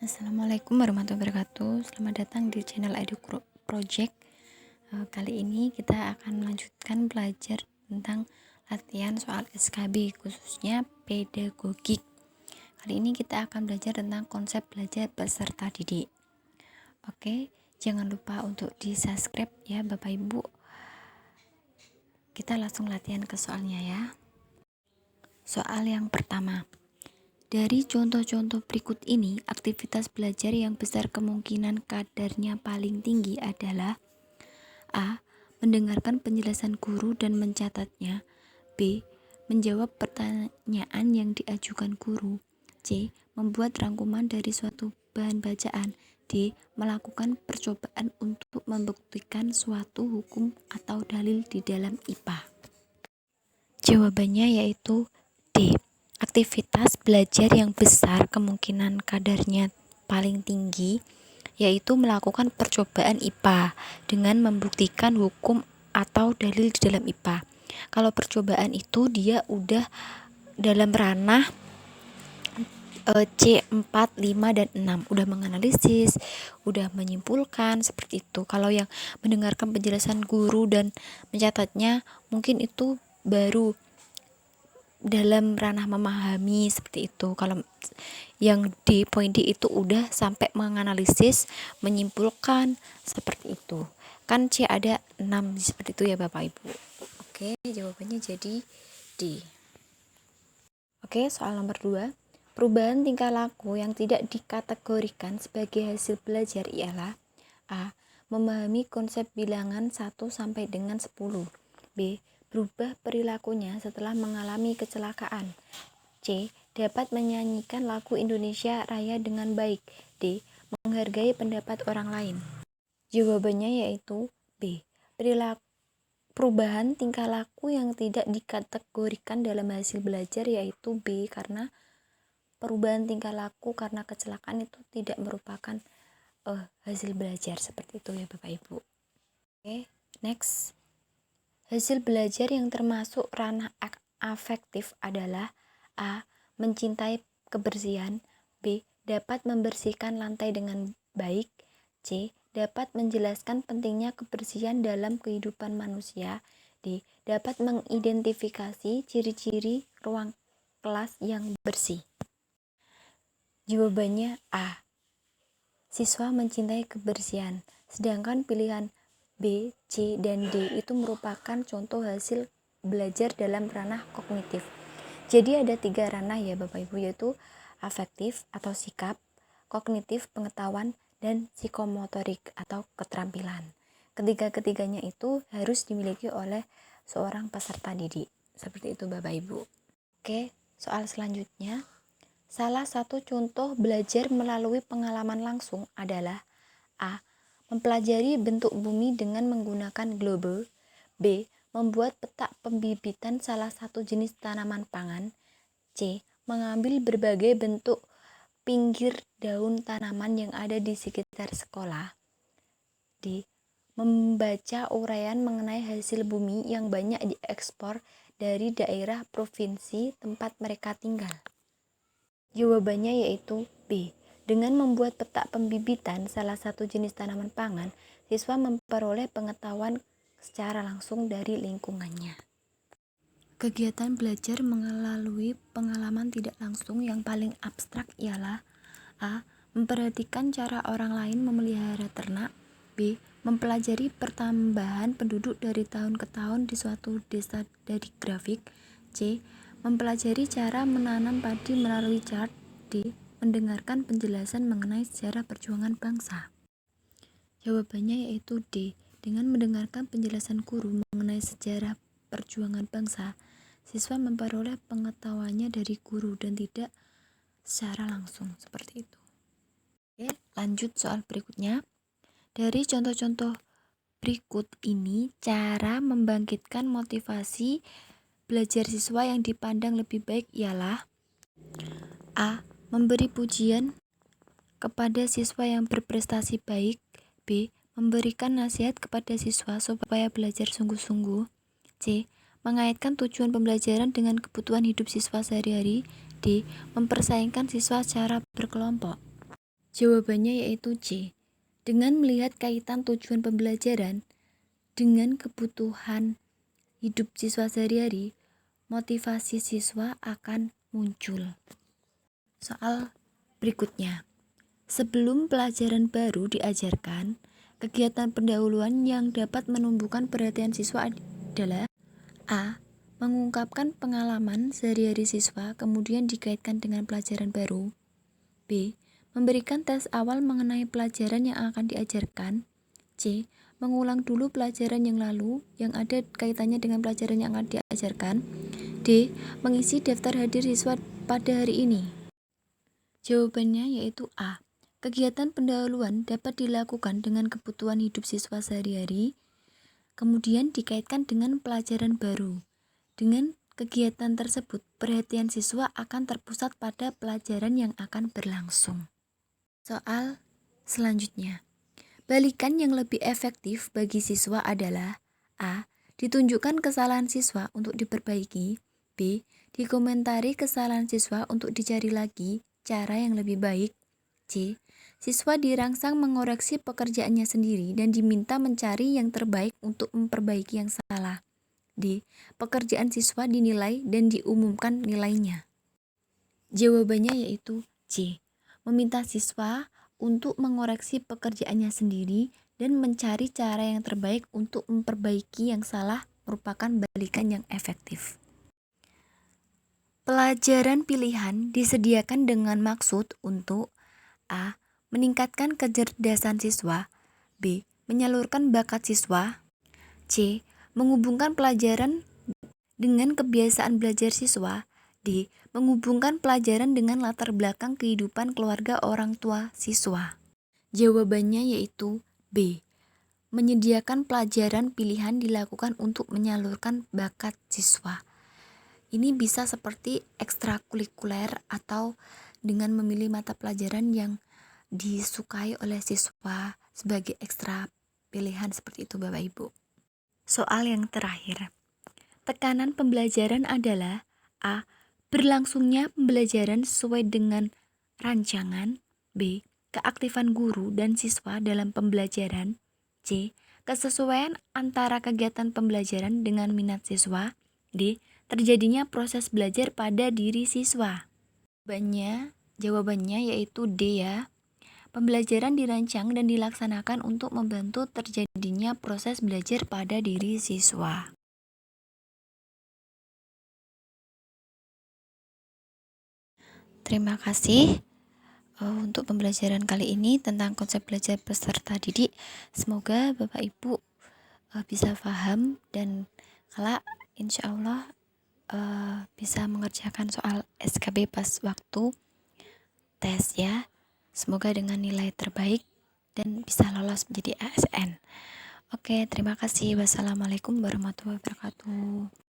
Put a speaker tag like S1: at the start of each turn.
S1: Assalamualaikum warahmatullahi wabarakatuh. Selamat datang di channel Edu Project. Kali ini kita akan melanjutkan belajar tentang latihan soal SKB, khususnya pedagogik. Kali ini kita akan belajar tentang konsep belajar peserta didik. Oke, jangan lupa untuk di subscribe ya Bapak Ibu. Kita langsung latihan ke soalnya ya. Soal yang pertama. Dari contoh-contoh berikut ini, aktivitas belajar yang besar kemungkinan kadarnya paling tinggi adalah A. Mendengarkan penjelasan guru dan mencatatnya. B. Menjawab pertanyaan yang diajukan guru. C. Membuat rangkuman dari suatu bahan bacaan. D. Melakukan percobaan untuk membuktikan suatu hukum atau dalil di dalam IPA. Jawabannya yaitu D. Aktivitas belajar yang besar kemungkinan kadarnya paling tinggi yaitu melakukan percobaan IPA dengan membuktikan hukum atau dalil di dalam IPA. Kalau percobaan itu dia udah dalam ranah C4, 5, dan 6 udah menganalisis, udah menyimpulkan seperti itu. Kalau yang mendengarkan penjelasan guru dan mencatatnya mungkin itu baru dalam ranah memahami seperti itu. Kalau yang di poin D itu udah sampai menganalisis, menyimpulkan seperti itu. Kan C ada 6 seperti itu ya Bapak Ibu. Oke, jawabannya jadi D. Oke, soal nomor 2. Perubahan tingkah laku yang tidak dikategorikan sebagai hasil belajar ialah A. Memahami konsep bilangan 1 sampai dengan 10. B. Berubah perilakunya setelah mengalami kecelakaan. C. Dapat menyanyikan lagu Indonesia Raya dengan baik. D. Menghargai pendapat orang lain. Jawabannya yaitu B. Perubahan tingkah laku yang tidak dikategorikan dalam hasil belajar yaitu B, karena perubahan tingkah laku karena kecelakaan itu tidak merupakan hasil belajar seperti itu ya Bapak Ibu. Oke, next. Hasil belajar yang termasuk ranah afektif adalah A. Mencintai kebersihan. B. Dapat membersihkan lantai dengan baik. C. Dapat menjelaskan pentingnya kebersihan dalam kehidupan manusia. D. Dapat mengidentifikasi ciri-ciri ruang kelas yang bersih. Jawabannya A. Siswa mencintai kebersihan. Sedangkan pilihan B, C, dan D itu merupakan contoh hasil belajar dalam ranah kognitif. Jadi ada 3 ranah ya Bapak Ibu, yaitu afektif atau sikap, kognitif pengetahuan, dan psikomotorik atau keterampilan. Ketiga-ketiganya itu harus dimiliki oleh seorang peserta didik. Seperti itu Bapak Ibu. Oke, soal selanjutnya. Salah satu contoh belajar melalui pengalaman langsung adalah A. Mempelajari bentuk bumi dengan menggunakan globe. B. Membuat peta pembibitan salah satu jenis tanaman pangan. C. Mengambil berbagai bentuk pinggir daun tanaman yang ada di sekitar sekolah. D. Membaca uraian mengenai hasil bumi yang banyak diekspor dari daerah provinsi tempat mereka tinggal. Jawabannya yaitu B. Dengan membuat peta pembibitan salah satu jenis tanaman pangan, siswa memperoleh pengetahuan secara langsung dari lingkungannya. Kegiatan belajar melalui pengalaman tidak langsung yang paling abstrak ialah A. Memperhatikan cara orang lain memelihara ternak. B. Mempelajari pertambahan penduduk dari tahun ke tahun di suatu desa dari grafik. C. Mempelajari cara menanam padi melalui chart. D. Mendengarkan penjelasan mengenai sejarah perjuangan bangsa. Jawabannya yaitu D. Dengan mendengarkan penjelasan guru mengenai sejarah perjuangan bangsa, siswa memperoleh pengetahuannya dari guru dan tidak secara langsung seperti itu. Oke, lanjut soal berikutnya. Dari contoh-contoh berikut ini, cara membangkitkan motivasi belajar siswa yang dipandang lebih baik ialah A. Memberi pujian kepada siswa yang berprestasi baik. B. Memberikan nasihat kepada siswa supaya belajar sungguh-sungguh. C. Mengaitkan tujuan pembelajaran dengan kebutuhan hidup siswa sehari-hari. D. Mempersaingkan siswa secara berkelompok. Jawabannya yaitu C. Dengan melihat kaitan tujuan pembelajaran dengan kebutuhan hidup siswa sehari-hari, motivasi siswa akan muncul. Soal berikutnya. Sebelum pelajaran baru diajarkan, kegiatan pendahuluan yang dapat menumbuhkan perhatian siswa adalah A. Mengungkapkan pengalaman sehari-hari siswa kemudian dikaitkan dengan pelajaran baru. B. Memberikan tes awal mengenai pelajaran yang akan diajarkan. C. Mengulang dulu pelajaran yang lalu yang ada kaitannya dengan pelajaran yang akan diajarkan. D. Mengisi daftar hadir siswa pada hari ini. Jawabannya yaitu A. Kegiatan pendahuluan dapat dilakukan dengan kebutuhan hidup siswa sehari-hari, kemudian dikaitkan dengan pelajaran baru. Dengan kegiatan tersebut, perhatian siswa akan terpusat pada pelajaran yang akan berlangsung. Soal selanjutnya. Balikan yang lebih efektif bagi siswa adalah A. Ditunjukkan kesalahan siswa untuk diperbaiki. B. Dikomentari kesalahan siswa untuk dicari lagi cara yang lebih baik. C. Siswa dirangsang mengoreksi pekerjaannya sendiri dan diminta mencari yang terbaik untuk memperbaiki yang salah. D. Pekerjaan siswa dinilai dan diumumkan nilainya. Jawabannya yaitu C. Meminta siswa untuk mengoreksi pekerjaannya sendiri dan mencari cara yang terbaik untuk memperbaiki yang salah merupakan balikan yang efektif. Pelajaran pilihan disediakan dengan maksud untuk A. Meningkatkan kecerdasan siswa. B. Menyalurkan bakat siswa. C. Menghubungkan pelajaran dengan kebiasaan belajar siswa. D. Menghubungkan pelajaran dengan latar belakang kehidupan keluarga orang tua siswa. Jawabannya yaitu B. Menyediakan pelajaran pilihan dilakukan untuk menyalurkan bakat siswa. Ini bisa seperti ekstrakurikuler atau dengan memilih mata pelajaran yang disukai oleh siswa sebagai ekstra pilihan seperti itu Bapak Ibu. Soal yang terakhir. Tekanan pembelajaran adalah A. Berlangsungnya pembelajaran sesuai dengan rancangan. B. Keaktifan guru dan siswa dalam pembelajaran. C. Kesesuaian antara kegiatan pembelajaran dengan minat siswa. D. Terjadinya proses belajar pada diri siswa. Jawabannya yaitu D ya. Pembelajaran dirancang dan dilaksanakan untuk membantu terjadinya proses belajar pada diri siswa. Terima kasih untuk pembelajaran kali ini tentang konsep belajar peserta didik. Semoga Bapak Ibu bisa paham dan kelak insya Allah bisa mengerjakan soal SKB pas waktu tes ya. Semoga dengan nilai terbaik dan bisa lolos menjadi ASN. Oke, terima kasih. Wassalamualaikum warahmatullahi wabarakatuh.